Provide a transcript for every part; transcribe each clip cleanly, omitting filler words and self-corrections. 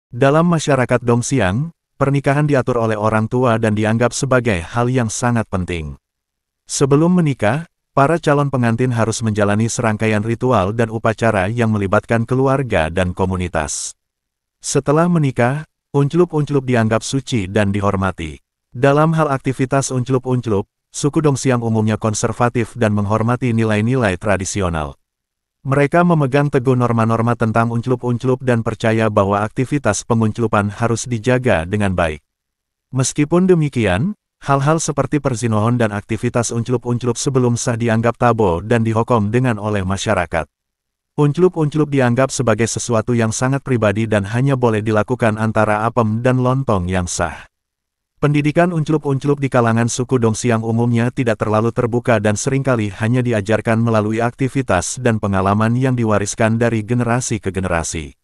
Dalam masyarakat Dongxiang, pernikahan diatur oleh orang tua dan dianggap sebagai hal yang sangat penting. Sebelum menikah, para calon pengantin harus menjalani serangkaian ritual dan upacara yang melibatkan keluarga dan komunitas. Setelah menikah, unclup-unclup dianggap suci dan dihormati. Dalam hal aktivitas unclup-unclup, suku Dongxiang umumnya konservatif dan menghormati nilai-nilai tradisional. Mereka memegang teguh norma-norma tentang unclup-unclup dan percaya bahwa aktivitas pengunclupan harus dijaga dengan baik. Meskipun demikian, hal-hal seperti perzinohan dan aktivitas unclup-unclup sebelum sah dianggap tabu dan dihukum dengan oleh masyarakat. Unclup-unclup dianggap sebagai sesuatu yang sangat pribadi dan hanya boleh dilakukan antara apem dan lontong yang sah. Pendidikan unclup-unclup di kalangan suku Dongxiang umumnya tidak terlalu terbuka dan seringkali hanya diajarkan melalui aktivitas dan pengalaman yang diwariskan dari generasi ke generasi.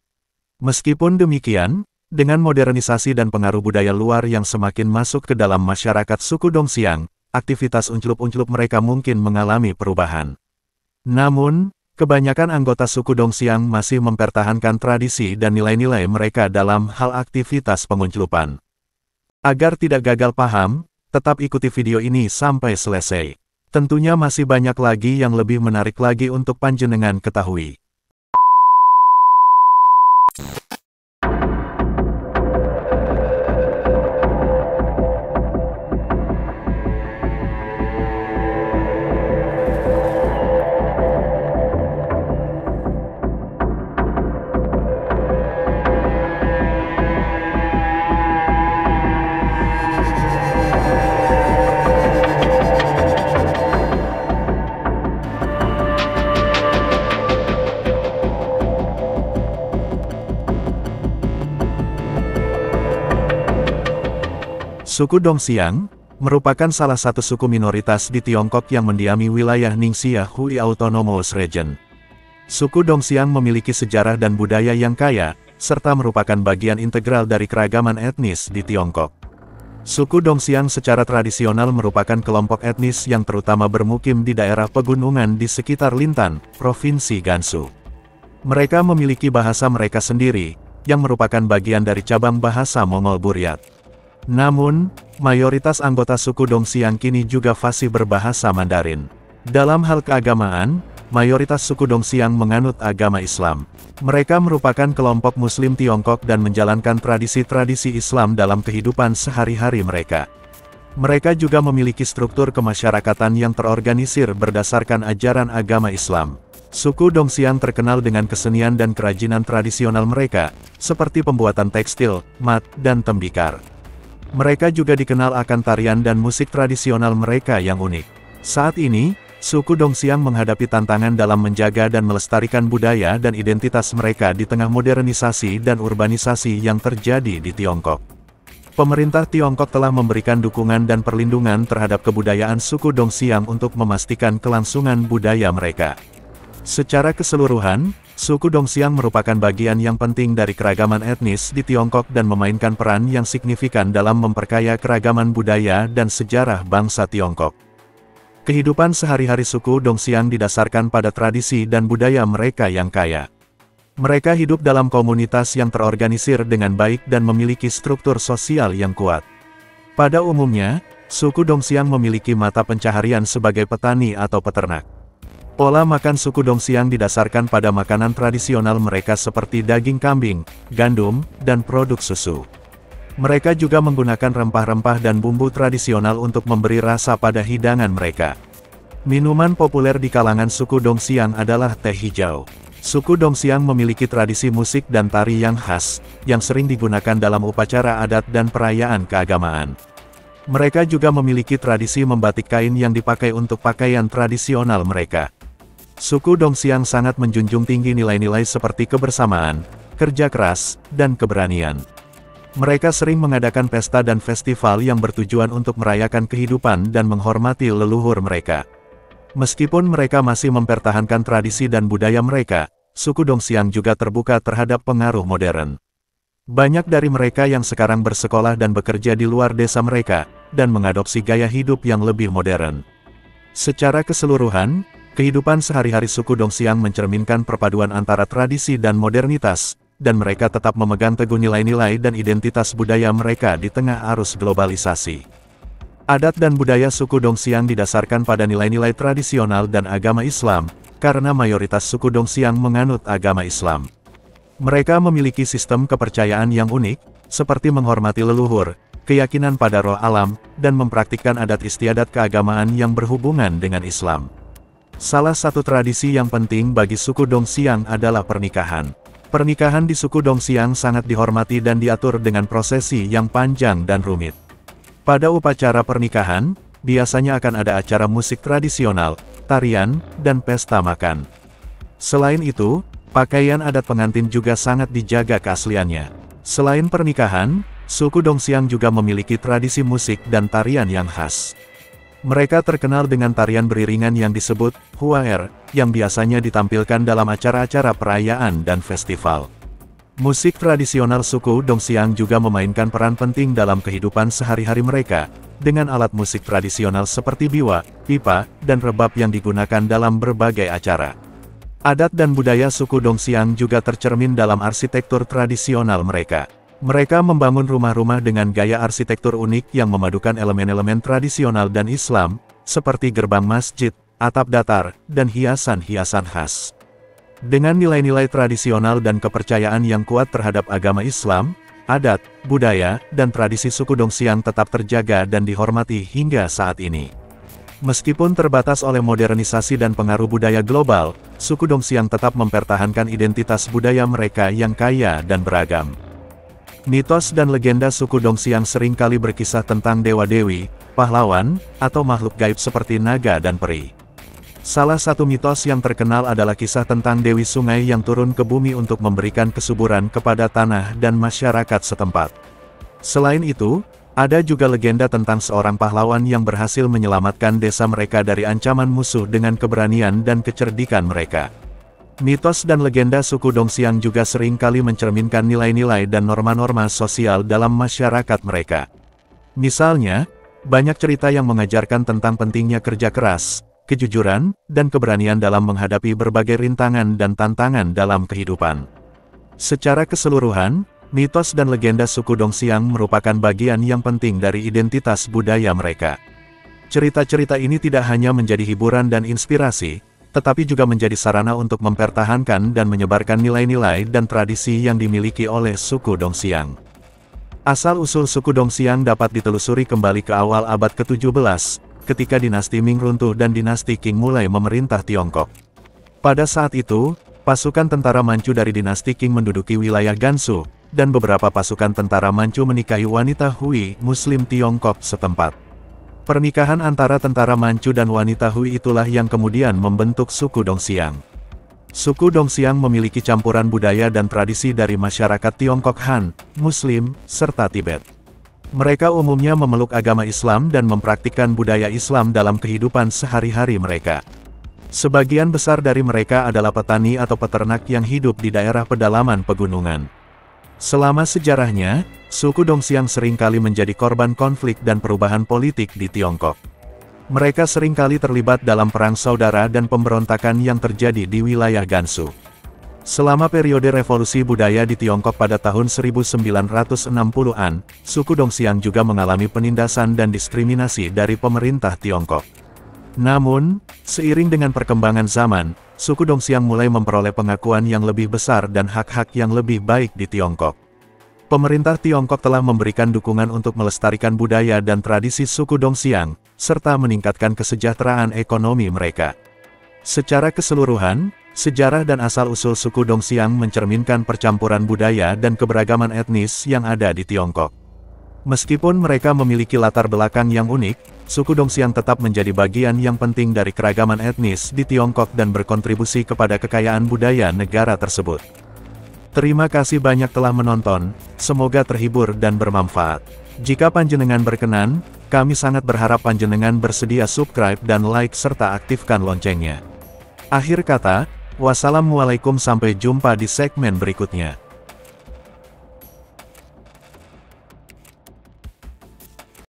Meskipun demikian, dengan modernisasi dan pengaruh budaya luar yang semakin masuk ke dalam masyarakat suku Dongxiang, aktivitas unclup-unclup mereka mungkin mengalami perubahan. Namun, kebanyakan anggota suku Dongxiang masih mempertahankan tradisi dan nilai-nilai mereka dalam hal aktivitas pengunclupan. Agar tidak gagal paham, tetap ikuti video ini sampai selesai. Tentunya masih banyak lagi yang lebih menarik lagi untuk panjenengan ketahui. Suku Dongxiang merupakan salah satu suku minoritas di Tiongkok yang mendiami wilayah Ningxia Hui Autonomous Region. Suku Dongxiang memiliki sejarah dan budaya yang kaya, serta merupakan bagian integral dari keragaman etnis di Tiongkok. Suku Dongxiang secara tradisional merupakan kelompok etnis yang terutama bermukim di daerah pegunungan di sekitar Lintan, Provinsi Gansu. Mereka memiliki bahasa mereka sendiri, yang merupakan bagian dari cabang bahasa Mongol Buryat. Namun, mayoritas anggota suku Dongxiang kini juga fasih berbahasa Mandarin. Dalam hal keagamaan, mayoritas suku Dongxiang menganut agama Islam. Mereka merupakan kelompok Muslim Tiongkok dan menjalankan tradisi-tradisi Islam dalam kehidupan sehari-hari mereka. Mereka juga memiliki struktur kemasyarakatan yang terorganisir berdasarkan ajaran agama Islam. Suku Dongxiang terkenal dengan kesenian dan kerajinan tradisional mereka, seperti pembuatan tekstil, mat, dan tembikar. Mereka juga dikenal akan tarian dan musik tradisional mereka yang unik. Saat ini, suku Dongxiang menghadapi tantangan dalam menjaga dan melestarikan budaya dan identitas mereka di tengah modernisasi dan urbanisasi yang terjadi di Tiongkok. Pemerintah Tiongkok telah memberikan dukungan dan perlindungan terhadap kebudayaan suku Dongxiang untuk memastikan kelangsungan budaya mereka. Secara keseluruhan, suku Dongxiang merupakan bagian yang penting dari keragaman etnis di Tiongkok dan memainkan peran yang signifikan dalam memperkaya keragaman budaya dan sejarah bangsa Tiongkok. Kehidupan sehari-hari suku Dongxiang didasarkan pada tradisi dan budaya mereka yang kaya. Mereka hidup dalam komunitas yang terorganisir dengan baik dan memiliki struktur sosial yang kuat. Pada umumnya, suku Dongxiang memiliki mata pencaharian sebagai petani atau peternak. Pola makan suku Dongxiang didasarkan pada makanan tradisional mereka seperti daging kambing, gandum, dan produk susu. Mereka juga menggunakan rempah-rempah dan bumbu tradisional untuk memberi rasa pada hidangan mereka. Minuman populer di kalangan suku Dongxiang adalah teh hijau. Suku Dongxiang memiliki tradisi musik dan tari yang khas, yang sering digunakan dalam upacara adat dan perayaan keagamaan. Mereka juga memiliki tradisi membatik kain yang dipakai untuk pakaian tradisional mereka. Suku Dongxiang sangat menjunjung tinggi nilai-nilai seperti kebersamaan, kerja keras, dan keberanian. Mereka sering mengadakan pesta dan festival yang bertujuan untuk merayakan kehidupan dan menghormati leluhur mereka. Meskipun mereka masih mempertahankan tradisi dan budaya mereka, suku Dongxiang juga terbuka terhadap pengaruh modern. Banyak dari mereka yang sekarang bersekolah dan bekerja di luar desa mereka, dan mengadopsi gaya hidup yang lebih modern. Secara keseluruhan, kehidupan sehari-hari suku Dongxiang mencerminkan perpaduan antara tradisi dan modernitas, dan mereka tetap memegang teguh nilai-nilai dan identitas budaya mereka di tengah arus globalisasi. Adat dan budaya suku Dongxiang didasarkan pada nilai-nilai tradisional dan agama Islam, karena mayoritas suku Dongxiang menganut agama Islam. Mereka memiliki sistem kepercayaan yang unik, seperti menghormati leluhur, keyakinan pada roh alam, dan mempraktikkan adat istiadat keagamaan yang berhubungan dengan Islam. Salah satu tradisi yang penting bagi suku Dongxiang adalah pernikahan. Pernikahan di suku Dongxiang sangat dihormati dan diatur dengan prosesi yang panjang dan rumit. Pada upacara pernikahan, biasanya akan ada acara musik tradisional, tarian, dan pesta makan. Selain itu, pakaian adat pengantin juga sangat dijaga keasliannya. Selain pernikahan, suku Dongxiang juga memiliki tradisi musik dan tarian yang khas. Mereka terkenal dengan tarian beriringan yang disebut Huaer, yang biasanya ditampilkan dalam acara-acara perayaan dan festival. Musik tradisional suku Dongxiang juga memainkan peran penting dalam kehidupan sehari-hari mereka, dengan alat musik tradisional seperti biwa, pipa, dan rebab yang digunakan dalam berbagai acara. Adat dan budaya suku Dongxiang juga tercermin dalam arsitektur tradisional mereka. Mereka membangun rumah-rumah dengan gaya arsitektur unik yang memadukan elemen-elemen tradisional dan Islam, seperti gerbang masjid, atap datar, dan hiasan-hiasan khas. Dengan nilai-nilai tradisional dan kepercayaan yang kuat terhadap agama Islam, adat, budaya, dan tradisi suku Dongxiang tetap terjaga dan dihormati hingga saat ini. Meskipun terbatas oleh modernisasi dan pengaruh budaya global, suku Dongxiang tetap mempertahankan identitas budaya mereka yang kaya dan beragam. Mitos dan legenda suku Dongxiang seringkali berkisah tentang dewa-dewi, pahlawan, atau makhluk gaib seperti naga dan peri. Salah satu mitos yang terkenal adalah kisah tentang Dewi Sungai yang turun ke bumi untuk memberikan kesuburan kepada tanah dan masyarakat setempat. Selain itu, ada juga legenda tentang seorang pahlawan yang berhasil menyelamatkan desa mereka dari ancaman musuh dengan keberanian dan kecerdikan mereka. Mitos dan legenda suku Dongxiang juga sering kali mencerminkan nilai-nilai dan norma-norma sosial dalam masyarakat mereka. Misalnya, banyak cerita yang mengajarkan tentang pentingnya kerja keras, kejujuran, dan keberanian dalam menghadapi berbagai rintangan dan tantangan dalam kehidupan. Secara keseluruhan, mitos dan legenda suku Dongxiang merupakan bagian yang penting dari identitas budaya mereka. Cerita-cerita ini tidak hanya menjadi hiburan dan inspirasi, tetapi juga menjadi sarana untuk mempertahankan dan menyebarkan nilai-nilai dan tradisi yang dimiliki oleh suku Dongxiang. Asal-usul suku Dongxiang dapat ditelusuri kembali ke awal abad ke-17, ketika dinasti Ming runtuh dan dinasti Qing mulai memerintah Tiongkok. Pada saat itu, pasukan tentara Manchu dari dinasti Qing menduduki wilayah Gansu, dan beberapa pasukan tentara Manchu menikahi wanita Hui, Muslim Tiongkok setempat. Pernikahan antara tentara Manchu dan wanita Hui itulah yang kemudian membentuk suku Dongxiang. Suku Dongxiang memiliki campuran budaya dan tradisi dari masyarakat Tiongkok Han, Muslim, serta Tibet. Mereka umumnya memeluk agama Islam dan mempraktikkan budaya Islam dalam kehidupan sehari-hari mereka. Sebagian besar dari mereka adalah petani atau peternak yang hidup di daerah pedalaman pegunungan. Selama sejarahnya, suku Dongxiang seringkali menjadi korban konflik dan perubahan politik di Tiongkok. Mereka seringkali terlibat dalam perang saudara dan pemberontakan yang terjadi di wilayah Gansu. Selama periode revolusi budaya di Tiongkok pada tahun 1960-an, suku Dongxiang juga mengalami penindasan dan diskriminasi dari pemerintah Tiongkok. Namun, seiring dengan perkembangan zaman, suku Dongxiang mulai memperoleh pengakuan yang lebih besar dan hak-hak yang lebih baik di Tiongkok. Pemerintah Tiongkok telah memberikan dukungan untuk melestarikan budaya dan tradisi suku Dongxiang, serta meningkatkan kesejahteraan ekonomi mereka. Secara keseluruhan, sejarah dan asal-usul suku Dongxiang mencerminkan percampuran budaya dan keberagaman etnis yang ada di Tiongkok. Meskipun mereka memiliki latar belakang yang unik, suku Dongxiang tetap menjadi bagian yang penting dari keragaman etnis di Tiongkok dan berkontribusi kepada kekayaan budaya negara tersebut. Terima kasih banyak telah menonton, semoga terhibur dan bermanfaat. Jika panjenengan berkenan, kami sangat berharap panjenengan bersedia subscribe dan like serta aktifkan loncengnya. Akhir kata, wassalamualaikum, sampai jumpa di segmen berikutnya.